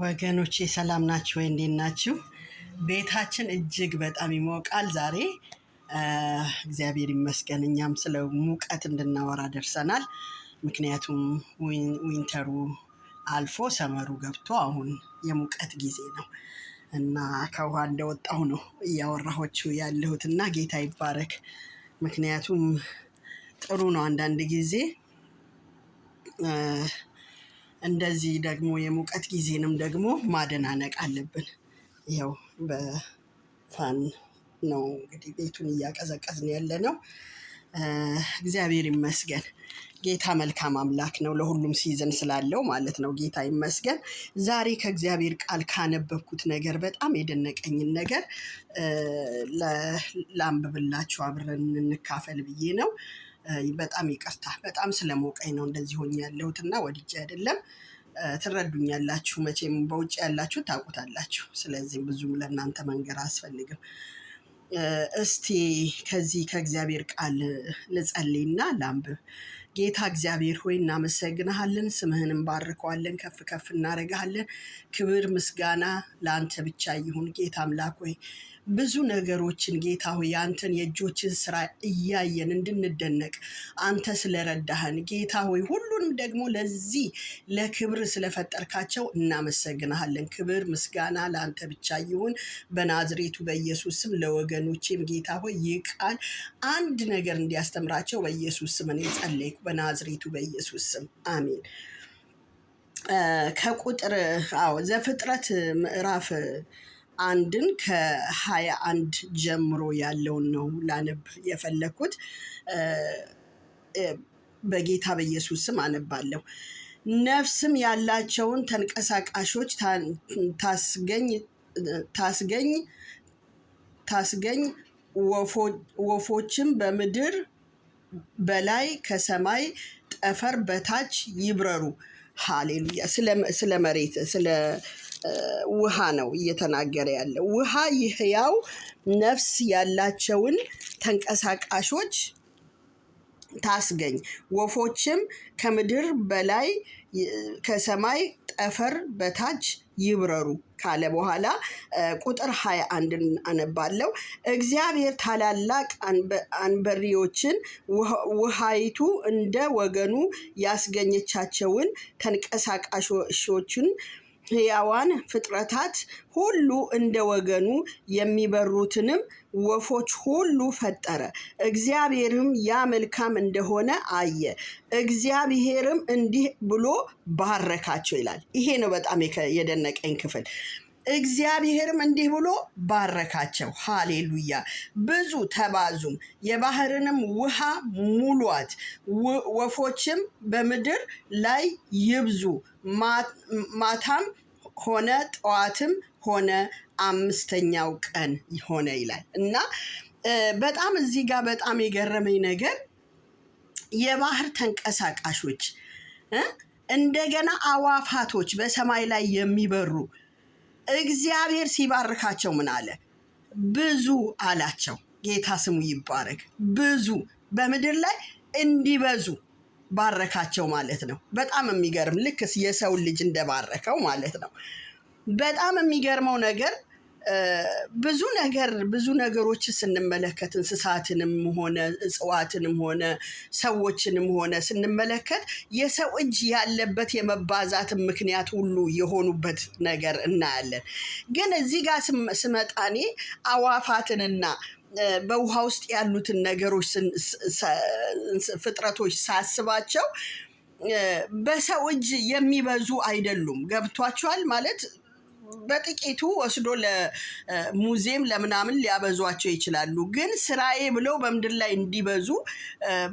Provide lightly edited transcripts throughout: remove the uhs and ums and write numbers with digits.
ወገኖቼ ሰላም ናችሁ ወይ? እንዴት ናችሁ? ቤታችን እጅግ በጣም ይሞቃል ዛሬ። እግዚአብሔር ይመስገን እኛም ስለ ሙቀት እንድናወራ ደርሰናል። ምክንያቱም ዊንተሩ አልፎ ሰመሩ ገብቶ አሁን የሙቀት ጊዜ ነው እና ከውሃ እንደወጣሁ ነው እያወራኋችሁ ያለሁት እና ጌታ ይባረክ። ምክንያቱም ጥሩ ነው አንዳንድ ጊዜ እንደዚህ ደግሞ የሙቀት ጊዜንም ደግሞ ማደናነቅ አለብን። ይኸው በፋን ነው እንግዲህ ቤቱን እያቀዘቀዝን ያለነው። እግዚአብሔር ይመስገን። ጌታ መልካም አምላክ ነው፣ ለሁሉም ሲዝን ስላለው ማለት ነው። ጌታ ይመስገን። ዛሬ ከእግዚአብሔር ቃል ካነበብኩት ነገር በጣም የደነቀኝን ነገር ላንብብላችሁ፣ አብረን እንካፈል ብዬ ነው። በጣም ይቅርታ፣ በጣም ስለሞቀኝ ነው እንደዚህ ሆኜ ያለሁት እና ወድጄ አይደለም። ትረዱኛላችሁ፣ መቼም በውጭ ያላችሁ ታውቁታላችሁ። ስለዚህ ብዙም ለእናንተ መንገር አያስፈልግም። እስቲ ከዚህ ከእግዚአብሔር ቃል ልጸልይና ላንብብ። ጌታ እግዚአብሔር ሆይ እናመሰግንሃለን፣ ስምህንም ባርከዋለን፣ ከፍ ከፍ እናደርግሃለን። ክብር ምስጋና ለአንተ ብቻ ይሁን። ጌታ አምላክ ሆይ ብዙ ነገሮችን ጌታ ሆይ የአንተን የእጆችን ስራ እያየን እንድንደነቅ አንተ ስለረዳህን ጌታ ሆይ ሁሉንም ደግሞ ለዚህ ለክብር ስለፈጠርካቸው እናመሰግንሃለን። ክብር ምስጋና ለአንተ ብቻ ይሁን። በናዝሬቱ በኢየሱስ ስም ለወገኖቼም ጌታ ሆይ ይህ ቃል አንድ ነገር እንዲያስተምራቸው በኢየሱስ ስም እኔ ጸለይኩ፣ በናዝሬቱ በኢየሱስ ስም አሜን። ከቁጥር ዘፍጥረት ምዕራፍ 1 ከ21 ጀምሮ ያለውን ነው ላነብ የፈለኩት። በጌታ በኢየሱስ ስም አነባለሁ። ነፍስም ያላቸውን ተንቀሳቃሾች ታስገኝ፣ ወፎችም በምድር በላይ ከሰማይ ጠፈር በታች ይብረሩ። ሃሌሉያ። ስለ መሬት ስለ ውሃ ነው እየተናገረ ያለው። ውሃ ሕያው ነፍስ ያላቸውን ተንቀሳቃሾች ታስገኝ፣ ወፎችም ከምድር በላይ ከሰማይ ጠፈር በታች ይብረሩ ካለ በኋላ ቁጥር 21 አነባለሁ። እግዚአብሔር ታላላቅ አንበሪዎችን ውሃይቱ እንደ ወገኑ ያስገኘቻቸውን ተንቀሳቃሾችን ሕያዋን ፍጥረታት ሁሉ እንደ ወገኑ የሚበሩትንም ወፎች ሁሉ ፈጠረ። እግዚአብሔርም ያ መልካም እንደሆነ አየ። እግዚአብሔርም እንዲህ ብሎ ባረካቸው ይላል። ይሄ ነው በጣም የደነቀኝ ክፍል። እግዚአብሔርም እንዲህ ብሎ ባረካቸው። ሃሌሉያ። ብዙ ተባዙም፣ የባህርንም ውሃ ሙሏት፣ ወፎችም በምድር ላይ ይብዙ። ማታም ሆነ ጠዋትም ሆነ 5ኛው ቀን ሆነ ይላል እና በጣም እዚህ ጋር በጣም የገረመኝ ነገር የባህር ተንቀሳቃሾች እንደገና አዋፋቶች በሰማይ ላይ የሚበሩ እግዚአብሔር ሲባርካቸው ምን አለ? ብዙ አላቸው። ጌታ ስሙ ይባረክ። ብዙ በምድር ላይ እንዲበዙ ባረካቸው ማለት ነው። በጣም የሚገርም፣ ልክ የሰው ልጅ እንደባረከው ማለት ነው። በጣም የሚገርመው ነገር ብዙ ነገሮች ስንመለከት እንስሳትንም ሆነ እጽዋትንም ሆነ ሰዎችንም ሆነ ስንመለከት የሰው እጅ ያለበት የመባዛትን ምክንያት ሁሉ የሆኑበት ነገር እናያለን። ግን እዚህ ጋር ስመጣ እኔ አዋፋትንና በውሃ ውስጥ ያሉትን ነገሮች ፍጥረቶች ሳስባቸው በሰው እጅ የሚበዙ አይደሉም። ገብቷቸዋል ማለት በጥቂቱ ወስዶ ለሙዚየም ለምናምን ሊያበዟቸው ይችላሉ። ግን ስራዬ ብለው በምድር ላይ እንዲበዙ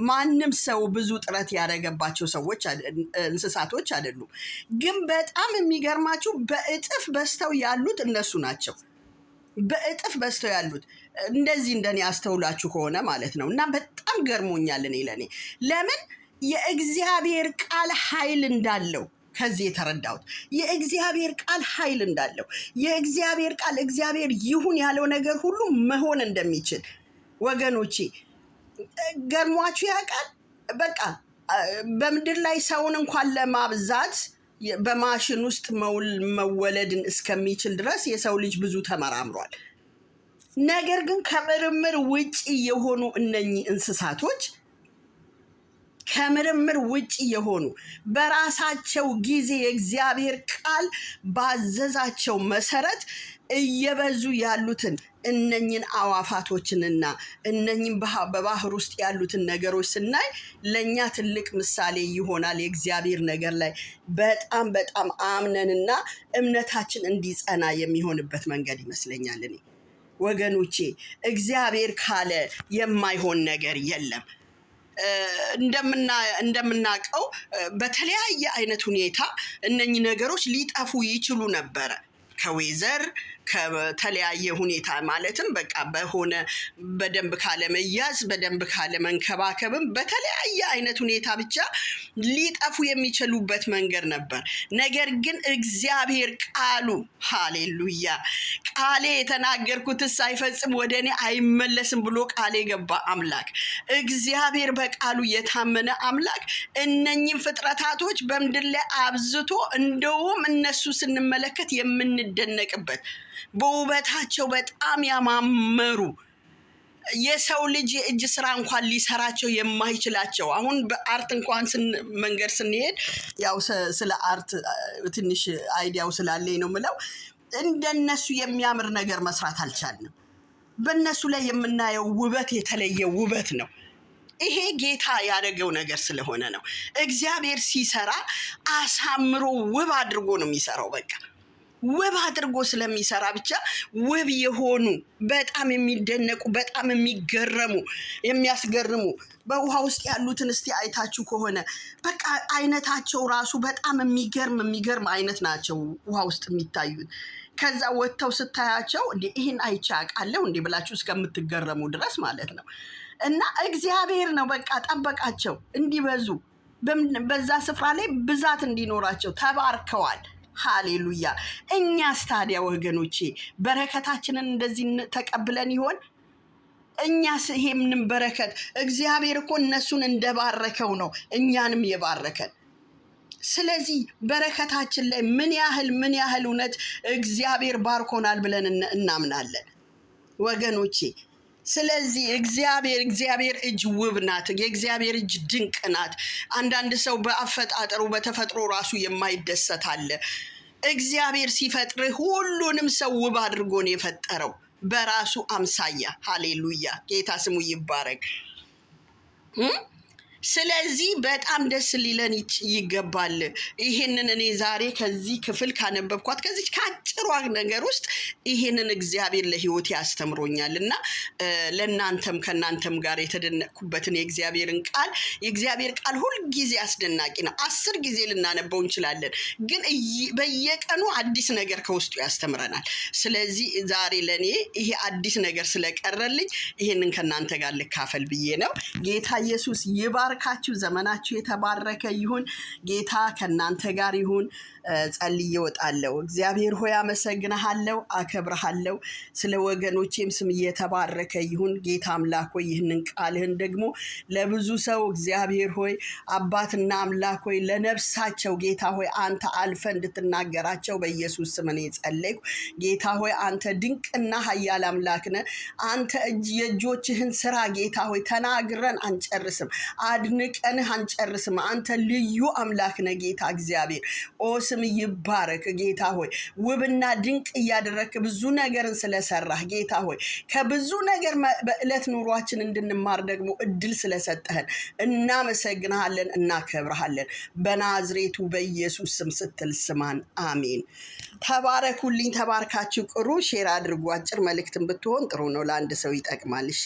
ማንም ሰው ብዙ ጥረት ያደረገባቸው እንስሳቶች አይደሉም። ግን በጣም የሚገርማችሁ በእጥፍ በዝተው ያሉት እነሱ ናቸው። በእጥፍ በዝተው ያሉት እንደዚህ እንደኔ አስተውላችሁ ከሆነ ማለት ነው። እና በጣም ገርሞኛል። ለኔ ለምን የእግዚአብሔር ቃል ኃይል እንዳለው ከዚህ የተረዳሁት የእግዚአብሔር ቃል ኃይል እንዳለው፣ የእግዚአብሔር ቃል እግዚአብሔር ይሁን ያለው ነገር ሁሉ መሆን እንደሚችል ወገኖቼ ገርሟችሁ ያውቃል? በቃ በምድር ላይ ሰውን እንኳን ለማብዛት በማሽን ውስጥ መወለድን እስከሚችል ድረስ የሰው ልጅ ብዙ ተመራምሯል። ነገር ግን ከምርምር ውጪ የሆኑ እነኚህ እንስሳቶች ከምርምር ውጪ የሆኑ በራሳቸው ጊዜ የእግዚአብሔር ቃል ባዘዛቸው መሰረት እየበዙ ያሉትን እነኝን አዋፋቶችንና እነኝን በባህር ውስጥ ያሉትን ነገሮች ስናይ ለእኛ ትልቅ ምሳሌ ይሆናል። የእግዚአብሔር ነገር ላይ በጣም በጣም አምነንና እምነታችን እንዲጸና የሚሆንበት መንገድ ይመስለኛል። እኔ ወገኖቼ እግዚአብሔር ካለ የማይሆን ነገር የለም። እንደምናውቀው በተለያየ አይነት ሁኔታ እነኚህ ነገሮች ሊጠፉ ይችሉ ነበረ። ከዌዘር ከተለያየ ሁኔታ ማለትም በቃ በሆነ በደንብ ካለመያዝ በደንብ ካለመንከባከብም በተለያየ አይነት ሁኔታ ብቻ ሊጠፉ የሚችሉበት መንገድ ነበር። ነገር ግን እግዚአብሔር ቃሉ ሃሌሉያ ቃሌ የተናገርኩት ሳይፈጽም ወደ እኔ አይመለስም ብሎ ቃል የገባ አምላክ እግዚአብሔር በቃሉ የታመነ አምላክ እነኚህን ፍጥረታቶች በምድር ላይ አብዝቶ እንደውም እነሱ ስንመለከት የምንደነቅበት በውበታቸው በጣም ያማመሩ የሰው ልጅ የእጅ ስራ እንኳን ሊሰራቸው የማይችላቸው አሁን በአርት እንኳን መንገድ ስንሄድ ያው ስለ አርት ትንሽ አይዲያው ስላለኝ ነው የምለው እንደነሱ የሚያምር ነገር መስራት አልቻልንም። በእነሱ ላይ የምናየው ውበት የተለየ ውበት ነው። ይሄ ጌታ ያደረገው ነገር ስለሆነ ነው። እግዚአብሔር ሲሰራ አሳምሮ ውብ አድርጎ ነው የሚሰራው። በቃ ውብ አድርጎ ስለሚሰራ ብቻ ውብ የሆኑ በጣም የሚደነቁ በጣም የሚያስገርሙ በውሃ ውስጥ ያሉትን እስቲ አይታችሁ ከሆነ በቃ አይነታቸው ራሱ በጣም የሚገርም አይነት ናቸው ውሃ ውስጥ የሚታዩት። ከዛ ወጥተው ስታያቸው እንዴ ይህን አይቼ አውቃለሁ እንዴ ብላችሁ እስከምትገረሙ ድረስ ማለት ነው። እና እግዚአብሔር ነው በቃ ጠበቃቸው እንዲበዙ በዛ ስፍራ ላይ ብዛት እንዲኖራቸው ተባርከዋል። ሃሌሉያ። እኛስ ታዲያ ወገኖቼ በረከታችንን እንደዚህ ተቀብለን ይሆን? እኛስ ይሄንን በረከት እግዚአብሔር እኮ እነሱን እንደባረከው ነው እኛንም የባረከን። ስለዚህ በረከታችን ላይ ምን ያህል እውነት እግዚአብሔር ባርኮናል ብለን እናምናለን ወገኖቼ። ስለዚህ እግዚአብሔር እጅ ውብ ናት። የእግዚአብሔር እጅ ድንቅ ናት። አንዳንድ ሰው በአፈጣጠሩ በተፈጥሮ ራሱ የማይደሰት አለ። እግዚአብሔር ሲፈጥር ሁሉንም ሰው ውብ አድርጎ ነው የፈጠረው በራሱ አምሳያ። ሃሌሉያ ጌታ ስሙ ይባረክ። ስለዚህ በጣም ደስ ሊለን ይገባል። ይሄንን እኔ ዛሬ ከዚህ ክፍል ካነበብኳት ከዚህ ከአጭሯ ነገር ውስጥ ይሄንን እግዚአብሔር ለሕይወቴ ያስተምሮኛል እና ለእናንተም ከእናንተም ጋር የተደነቅኩበትን የእግዚአብሔር ቃል ሁልጊዜ አስደናቂ ነው። 10 ጊዜ ልናነበው እንችላለን፣ ግን በየቀኑ አዲስ ነገር ከውስጡ ያስተምረናል። ስለዚህ ዛሬ ለእኔ ይሄ አዲስ ነገር ስለቀረልኝ ይሄንን ከእናንተ ጋር ልካፈል ብዬ ነው። ጌታ ኢየሱስ ይባርካችሁ። ዘመናችሁ የተባረከ ይሁን። ጌታ ከእናንተ ጋር ይሁን። ጸልዬ እወጣለሁ። እግዚአብሔር ሆይ አመሰግንሃለሁ፣ አከብርሃለሁ። ስለ ወገኖቼም ስም እየተባረከ ይሁን። ጌታ አምላክ ሆይ ይህንን ቃልህን ደግሞ ለብዙ ሰው እግዚአብሔር ሆይ አባትና አምላክ ሆይ ለነፍሳቸው ጌታ ሆይ አንተ አልፈ እንድትናገራቸው በኢየሱስ ስም እኔ ጸለይኩ። ጌታ ሆይ አንተ ድንቅና ኃያል አምላክ ነህ። አንተ የእጆችህን ስራ ጌታ ሆይ ተናግረን አንጨርስም፣ አድንቀንህ አንጨርስም። አንተ ልዩ አምላክ ነህ ጌታ እግዚአብሔር። ስም ይባረክ ጌታ ሆይ ውብና ድንቅ እያደረክ ብዙ ነገርን ስለሰራህ ጌታ ሆይ ከብዙ ነገር በዕለት ኑሯችን እንድንማር ደግሞ እድል ስለሰጠህን እናመሰግንሃለን፣ እናከብርሃለን። በናዝሬቱ በኢየሱስ ስም ስትል ስማን። አሜን። ተባረኩልኝ። ተባርካችሁ ቅሩ። ሼር አድርጉ። አጭር መልእክትን ብትሆን ጥሩ ነው፣ ለአንድ ሰው ይጠቅማል። እሺ